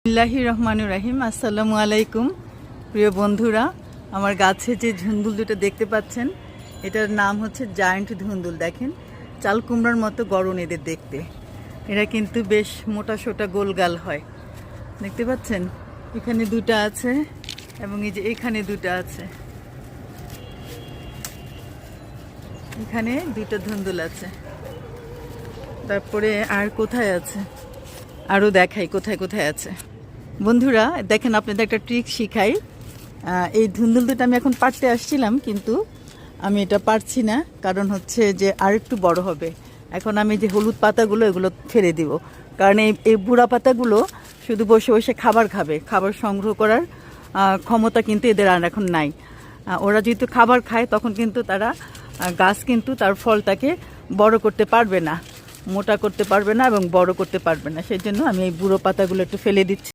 বিসমিল্লাহির রহমানির রহিম। আসসালামু আলাইকুম প্রিয় বন্ধুরা, আমার গাছে যে ধুন্দুল দুটো দেখতে পাচ্ছেন এটার নাম হচ্ছে জায়ান্ট ধুন্দুল। দেখেন চাল কুমড়ার মতো গড়ন এদের দেখতে। এরা কিন্তু বেশ মোটা সোটা গোলগাল হয়, দেখতে পাচ্ছেন। এখানে দুটো আছে এবং এই যে এখানে দুটো আছে, এখানে দুটো ধুন্দুল আছে। তারপরে আর কোথায় আছে আরও দেখাই কোথায় কোথায় আছে। বন্ধুরা দেখেন, আপনাদের একটা ট্রিক শিখাই। এই ধুন্দুল দুটো আমি এখন পাড়তে আসছিলাম, কিন্তু আমি এটা পারছি না, কারণ হচ্ছে যে আর একটু বড় হবে। এখন আমি যে হলুদ পাতাগুলো এগুলো ফেলে দিব, কারণ এই বুড়া পাতাগুলো শুধু বসে বসে খাবার খাবে। খাবার সংগ্রহ করার ক্ষমতা কিন্তু এদের আর এখন নাই। ওরা যেহেতু খাবার খায় তখন কিন্তু তারা গাছ কিন্তু তার ফলটাকে বড় করতে পারবে না, মোটা করতে পারবে না এবং বড় করতে পারবে না। সেই জন্য আমি এই বুড়ো পাতাগুলো একটু ফেলে দিচ্ছি।